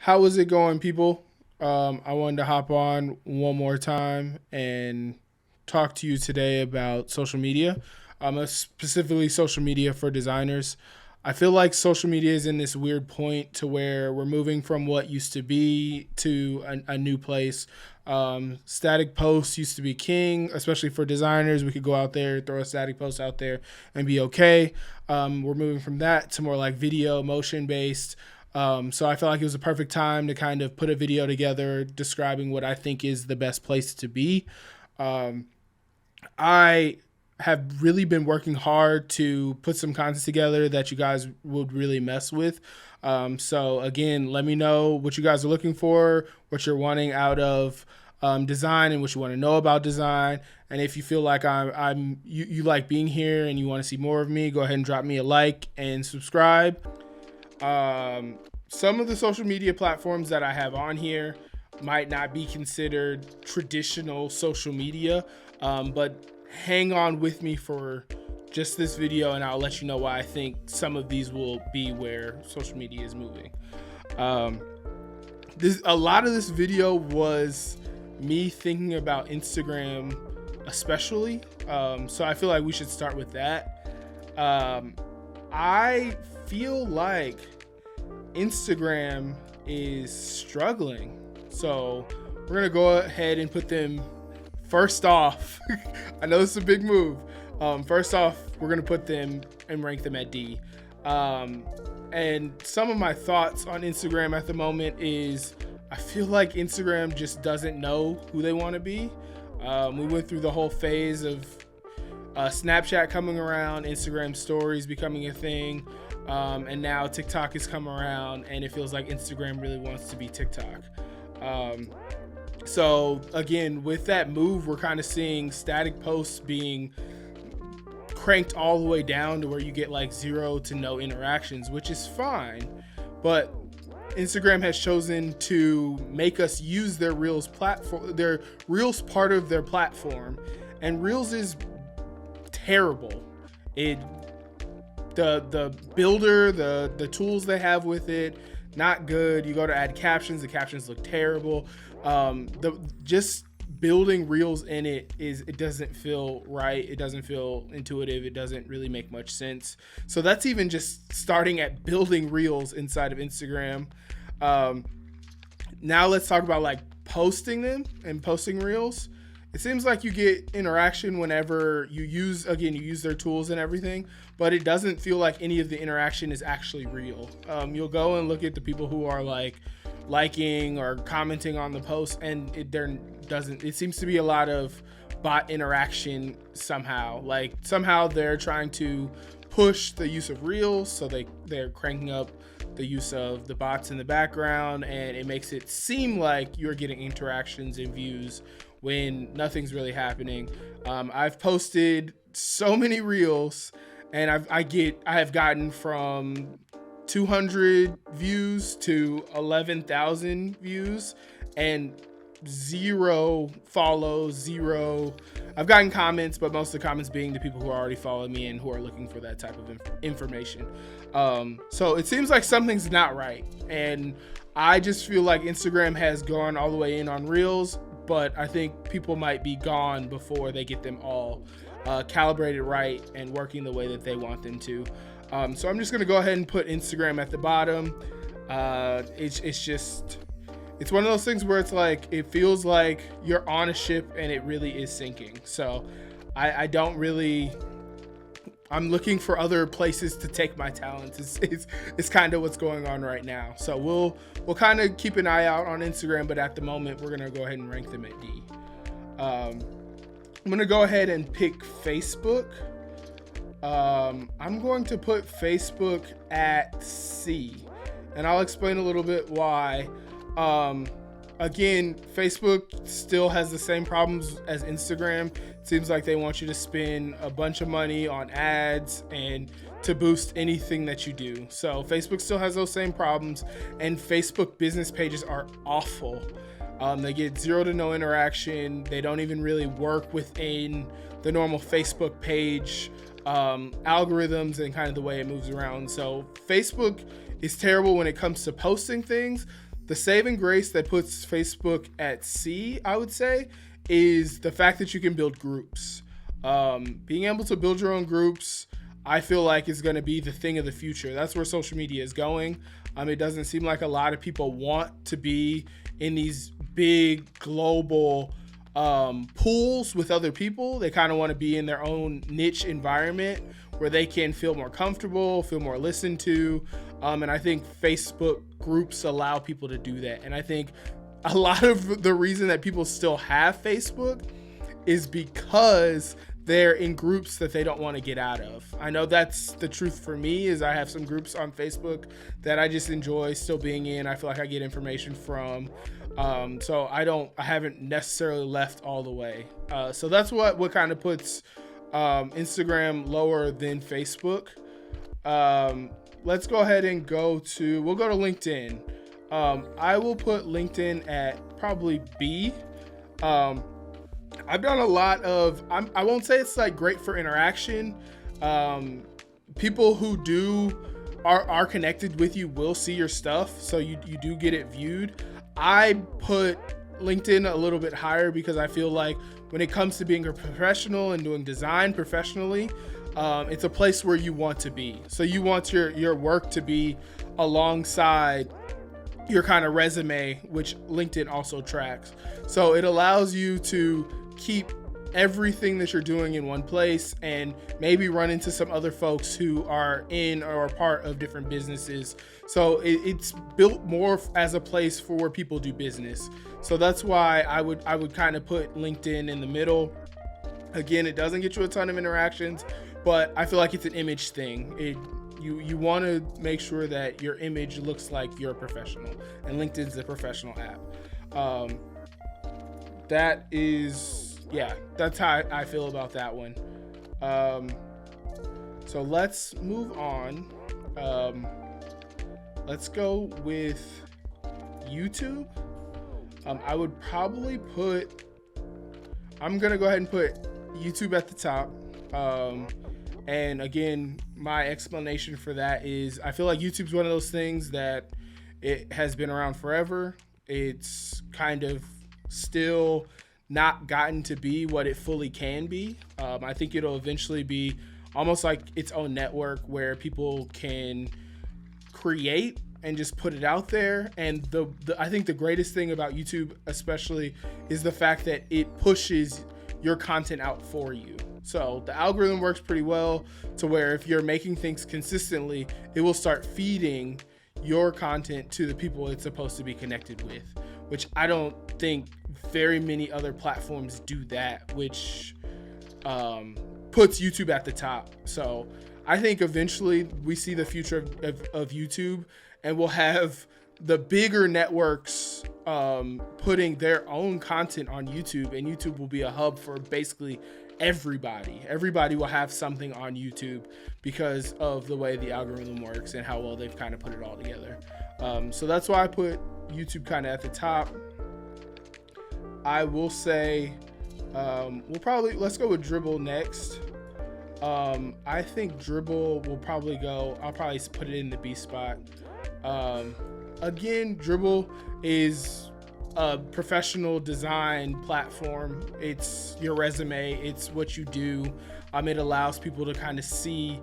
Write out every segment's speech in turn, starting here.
How is it going, people? I wanted to hop on one more time and talk to you today about social media, specifically social media for designers. I feel like social media is in this weird point to where we're moving from what used to be to a new place. Static posts used to be king, especially for designers. We could go out there, throw a static post out there, and be okay. We're moving from that to more like video, motion based. So I felt like it was a perfect time to kind of put a video together describing what I think is the best place to be. Um, I have really been working hard to put some content together that you guys would really mess with. So again, let me know what you guys are looking for, what you're wanting out of design, and what you want to know about design. And if you feel like you like being here and you want to see more of me, go ahead and drop me a like and subscribe. Some of the social media platforms that I have on here might not be considered traditional social media, but hang on with me for just this video and I'll let you know why I think some of these will be where social media is moving. Um, a lot of this video was me thinking about Instagram especially. So I feel like we should start with that. I feel like Instagram is struggling. So we're gonna go ahead and put them first off. I know this is a big move. First off, we're gonna put them and rank them at D. And some of my thoughts on Instagram at the moment is I feel like Instagram just doesn't know who they want to be. We went through the whole phase of Snapchat coming around, Instagram stories becoming a thing. And now TikTok has come around and it feels like Instagram really wants to be TikTok. So again, with that move, we're kind of seeing static posts being cranked all the way down to where you get like 0 to no interactions, which is fine. But Instagram has chosen to make us use their Reels platform, their Reels part of their platform, and Reels is terrible. The builder, the tools they have with it, not good. You go to add captions, the captions look terrible. Just building Reels in it doesn't feel right. It doesn't feel intuitive. It doesn't really make much sense. So that's even just starting at building Reels inside of Instagram. Now let's talk about like posting them and posting Reels. It seems like you get interaction whenever you use their tools and everything, but it doesn't feel like any of the interaction is actually real. You'll go and look at the people who are like liking or commenting on the post, and it seems to be a lot of bot interaction somehow. Like somehow they're trying to push the use of Reels, so they're cranking up the use of the bots in the background, and it makes it seem like you're getting interactions and views when nothing's really happening. I've posted so many Reels, and I have gotten from 200 views to 11,000 views, and 0 follows, 0. I've gotten comments, but most of the comments being the people who already follow me and who are looking for that type of information. So it seems like something's not right, and I just feel like Instagram has gone all the way in on Reels, but I think people might be gone before they get them all calibrated right and working the way that they want them to. So I'm just gonna go ahead and put Instagram at the bottom. It's one of those things where it's like it feels like you're on a ship and it really is sinking. So I don't really. I'm looking for other places to take my talents. It's kind of what's going on right now. So we'll kind of keep an eye out on Instagram, but at the moment we're gonna go ahead and rank them at D. I'm gonna go ahead and pick Facebook. I'm going to put Facebook at C, and I'll explain a little bit why. Again, Facebook still has the same problems as Instagram. It seems like they want you to spend a bunch of money on ads and to boost anything that you do. So Facebook still has those same problems, and Facebook business pages are awful. They get 0 to no interaction. They don't even really work within the normal Facebook page algorithms and kind of the way it moves around. So Facebook is terrible when it comes to posting things. the saving grace that puts Facebook at sea, I would say, is the fact that you can build groups. Being able to build your own groups, I feel like is going to be the thing of the future. That's where social media is going. It doesn't seem like a lot of people want to be in these big global pools with other people. They kind of want to be in their own niche environment where they can feel more comfortable, feel more listened to. And I think Facebook groups allow people to do that. And I think a lot of the reason that people still have Facebook is because they're in groups that they don't want to get out of. I know that's the truth for me, is I have some groups on Facebook that I just enjoy still being in. I feel like I get information from. So I haven't necessarily left all the way. So that's what kind of puts Instagram lower than Facebook. Let's go ahead and we'll go to LinkedIn. I will put LinkedIn at probably B. I've done a lot of, I won't say it's like great for interaction. People who are connected with you will see your stuff, so you do get it viewed. I put LinkedIn a little bit higher because I feel like when it comes to being a professional and doing design professionally, it's a place where you want to be. So you want your work to be alongside your kind of resume, which LinkedIn also tracks. So it allows you to keep everything that you're doing in one place and maybe run into some other folks who are in or are part of different businesses. So it's built more as a place for where people do business. So that's why I would kind of put LinkedIn in the middle. Again, it doesn't get you a ton of interactions, but I feel like it's an image thing. You want to make sure that your image looks like you're a professional, and LinkedIn's a professional app. That's how I feel about that one. So let's move on. Let's go with YouTube. I would probably I'm going to go ahead and put YouTube at the top. And again, my explanation for that is I feel like YouTube's one of those things that it has been around forever. It's kind of still not gotten to be what it fully can be. I think it'll eventually be almost like its own network where people can create and just put it out there. And I think the greatest thing about YouTube especially is the fact that it pushes your content out for you. So the algorithm works pretty well to where if you're making things consistently, it will start feeding your content to the people it's supposed to be connected with, which I don't think very many other platforms do that, which puts YouTube at the top. So I think eventually we see the future of YouTube, and we'll have the bigger networks putting their own content on YouTube, and YouTube will be a hub for basically everybody. Everybody will have something on YouTube because of the way the algorithm works and how well they've kind of put it all together. So that's why I put YouTube kind of at the top. I will say let's go with Dribbble next. I think Dribbble will probably I'll probably put it in the B spot. Again, Dribbble is a professional design platform. It's your resume. It's what you do. It allows people to kind of see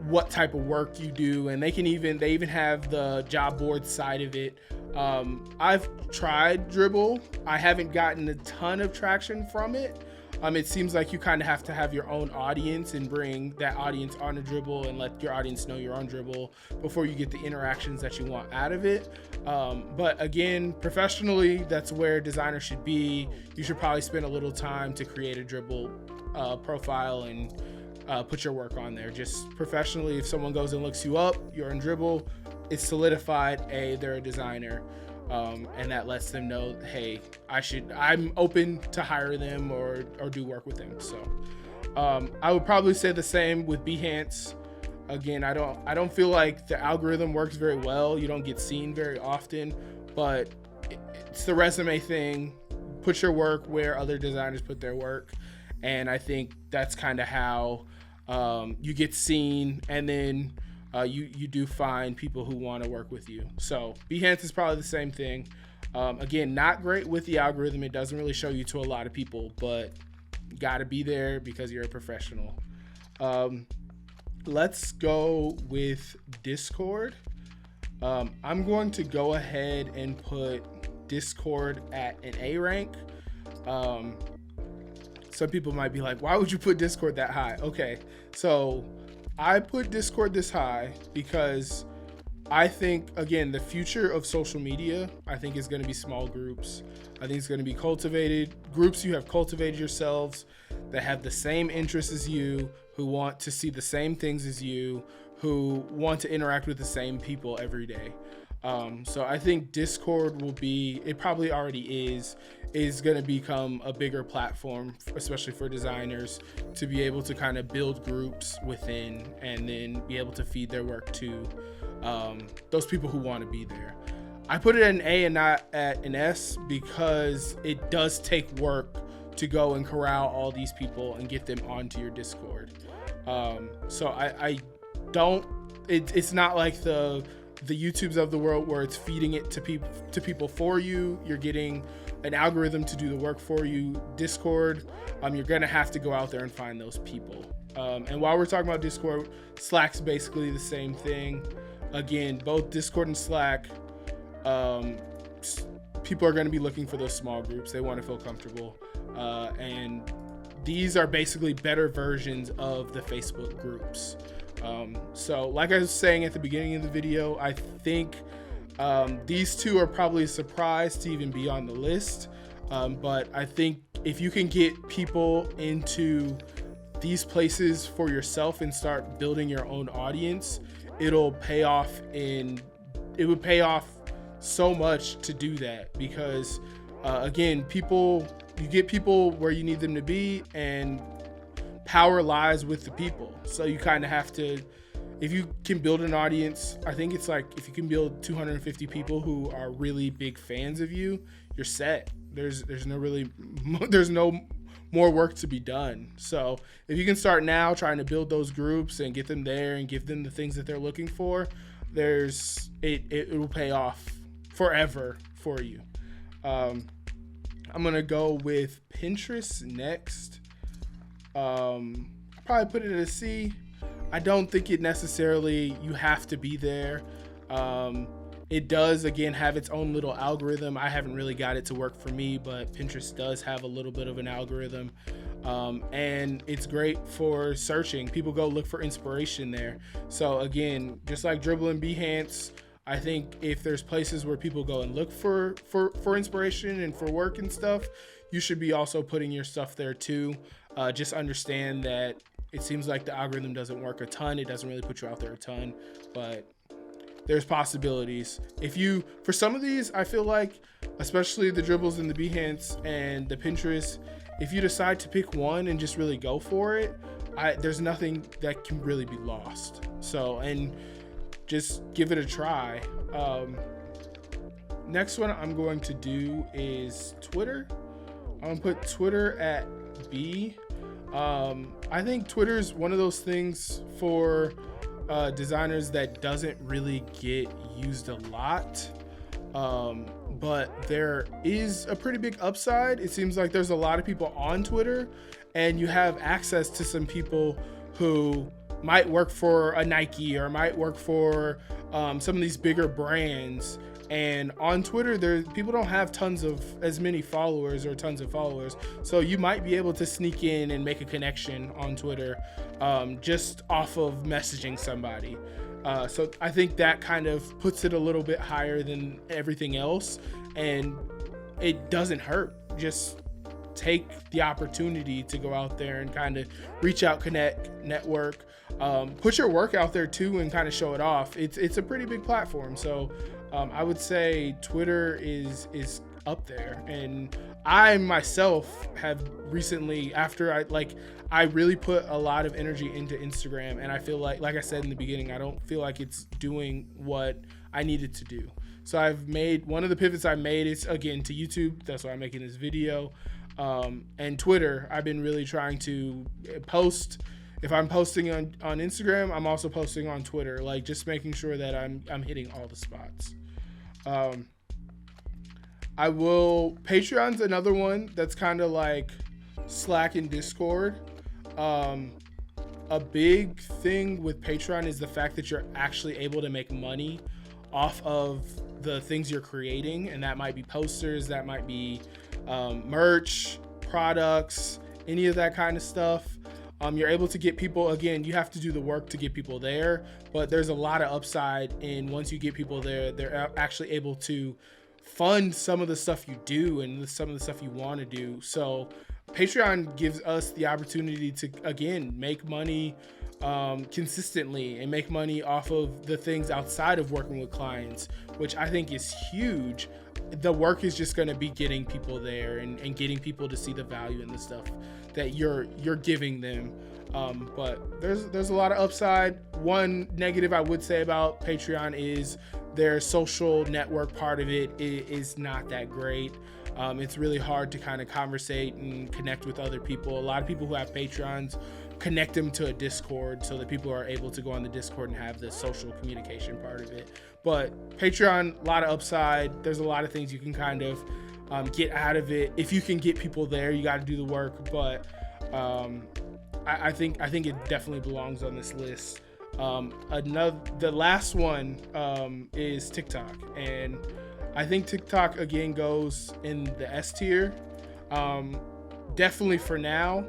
what type of work you do, and they even have the job board side of it. I've tried Dribbble. I haven't gotten a ton of traction from it. It seems like you kind of have to have your own audience and bring that audience onto Dribbble and let your audience know you're on Dribbble before you get the interactions that you want out of it. But again, professionally, that's where designers should be. You should probably spend a little time to create a Dribbble profile and put your work on there. Just professionally, if someone goes and looks you up, you're on Dribbble, it's solidified, they're a designer. And that lets them know, hey, I'm open to hire them or do work with them. So I would probably say the same with Behance. Again, I don't feel like the algorithm works very well. You don't get seen very often, but it's the resume thing. Put your work where other designers put their work. And I think that's kind of how you get seen. And then you do find people who want to work with you. So Behance is probably the same thing. Again, not great with the algorithm. It doesn't really show you to a lot of people, but you got to be there because you're a professional. Let's go with Discord. I'm going to go ahead and put Discord at an A rank. Some people might be like, why would you put Discord that high? Okay, so I put Discord this high because I think, again, the future of social media, I think, is going to be small groups. I think it's going to be cultivated groups you have cultivated yourselves that have the same interests as you, who want to see the same things as you, who want to interact with the same people every day. So I think Discord will be, it probably already is going to become a bigger platform, especially for designers, to be able to kind of build groups within and then be able to feed their work to those people who want to be there. I put it at an A and not at an S because it does take work to go and corral all these people and get them onto your Discord. So I don't, it's not like the YouTubes of the world where it's feeding it to people for you. You're getting an algorithm to do the work for you. Discord, you're gonna have to go out there and find those people. And while we're talking about Discord, Slack's basically the same thing. Again, both Discord and Slack, people are going to be looking for those small groups. They want to feel comfortable. And these are basically better versions of the Facebook groups. So like I was saying at the beginning of the video, I think these two are probably a surprise to even be on the list. But I think if you can get people into these places for yourself and start building your own audience, it'll pay off it would pay off so much to do that because again, you get people where you need them to be, and power lies with the people. So you kind of have to, if you can build an audience, I think it's like if you can build 250 people who are really big fans of you, you're set. There's no more work to be done. So if you can start now trying to build those groups and get them there and give them the things that they're looking for, it will pay off forever for you. I'm gonna go with Pinterest next. I'll probably put it at a C. I don't think it necessarily, you have to be there. It does, again, have its own little algorithm. I haven't really got it to work for me, but Pinterest does have a little bit of an algorithm. And it's great for searching. People go look for inspiration there. So again, just like Dribbble and Behance, I think if there's places where people go and look for inspiration and for work and stuff, you should be also putting your stuff there too. Just understand that it seems like the algorithm doesn't work a ton. It doesn't really put you out there a ton, but there's possibilities. For some of these, I feel like, especially the Dribbles and the Behance and the Pinterest, if you decide to pick one and just really go for it, there's nothing that can really be lost. So, and just give it a try. Next one I'm going to do is Twitter. I'm gonna put Twitter at B. I think Twitter is one of those things for designers that doesn't really get used a lot, but there is a pretty big upside. It seems like there's a lot of people on Twitter, and you have access to some people who might work for a Nike or might work for some of these bigger brands. And on Twitter, people don't have as many followers or tons of followers. So you might be able to sneak in and make a connection on Twitter just off of messaging somebody. So I think that kind of puts it a little bit higher than everything else. And it doesn't hurt. Just take the opportunity to go out there and kind of reach out, connect, network, put your work out there too, and kind of show it off. It's a pretty big platform. So I would say Twitter is up there. And I myself have recently, after I really put a lot of energy into Instagram, and I feel like I said in the beginning, I don't feel like it's doing what I needed to do. So I've made, one of the pivots I made is, again, to YouTube. That's why I'm making this video. And Twitter, I've been really trying to post if I'm posting on Instagram, I'm also posting on Twitter, like just making sure that I'm hitting all the spots. Patreon's another one that's kind of like Slack and Discord. A big thing with Patreon is the fact that you're actually able to make money off of the things you're creating, and that might be posters, that might be merch, products, any of that kind of stuff. You're able to get people, again, you have to do the work to get people there, but there's a lot of upside in once you get people there, they're actually able to fund some of the stuff you do and some of the stuff you want to do. So Patreon gives us the opportunity to, again, make money consistently and make money off of the things outside of working with clients, which I think is huge. The work is just going to be getting people there and getting people to see the value in the stuff that you're giving them. But there's a lot of upside. One negative I would say about Patreon is their social network part of it is not that great. It's really hard to kind of conversate and connect with other people. A lot of people who have Patreons connect them to a Discord so that people are able to go on the Discord and have the social communication part of it. But Patreon, a lot of upside. There's a lot of things you can kind of get out of it. If you can get people there, you got to do the work. But I think it definitely belongs on this list. The last one is TikTok, and I think TikTok again goes in the S tier. Definitely for now.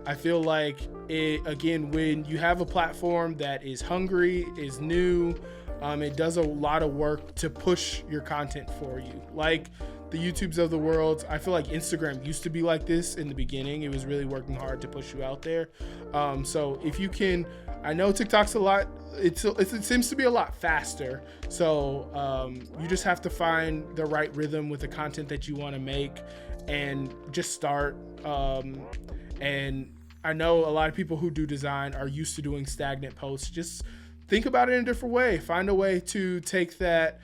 I feel like it, again, when you have a platform that is hungry, is new, it does a lot of work to push your content for you. Like the YouTubes of the world, I feel like Instagram used to be like this in the beginning. It was really working hard to push you out there. So if you can, I know TikTok's a lot, it seems to be a lot faster. So you just have to find the right rhythm with the content that you want to make and just start. And I know a lot of people who do design are used to doing stagnant posts. Just think about it in a different way. Find a way to take that,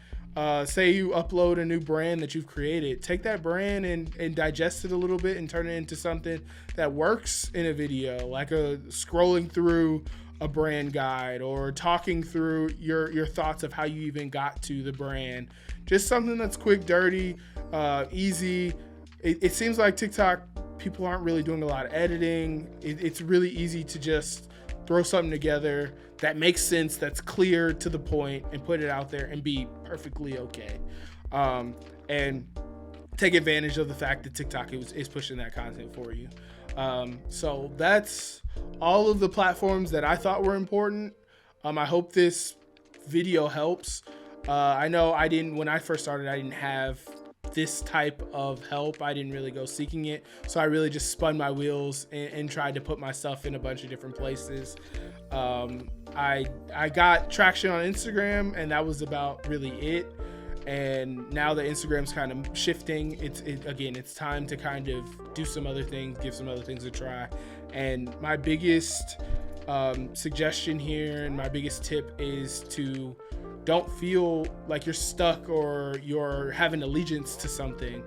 say you upload a new brand that you've created, take that brand and digest it a little bit and turn it into something that works in a video, like scrolling through a brand guide or talking through your thoughts of how you even got to the brand. Just something that's quick, dirty, easy. It seems like TikTok, people aren't really doing a lot of editing. It's really easy to just throw something together that makes sense, that's clear to the point, and put it out there and be perfectly okay. And take advantage of the fact that TikTok is pushing that content for you. So that's all of the platforms that I thought were important. I hope this video helps. I know when I first started, I didn't have this type of help. I didn't really go seeking it. So I really just spun my wheels and tried to put myself in a bunch of different places. I got traction on Instagram, and that was about really it. And now that Instagram's kind of shifting, it's time to kind of do some other things, give some other things a try. And my biggest suggestion here and my biggest tip is to don't feel like you're stuck or you're having allegiance to something.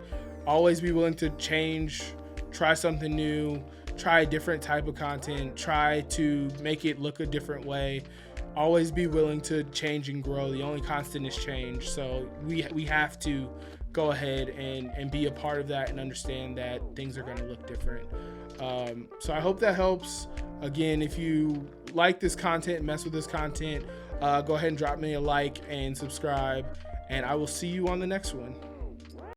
Always be willing to change, try something new, try a different type of content, try to make it look a different way. Always be willing to change and grow. The only constant is change. So we have to go ahead and be a part of that and understand that things are going to look different. So I hope that helps. Again, if you like this content, mess with this content, go ahead and drop me a like and subscribe, and I will see you on the next one.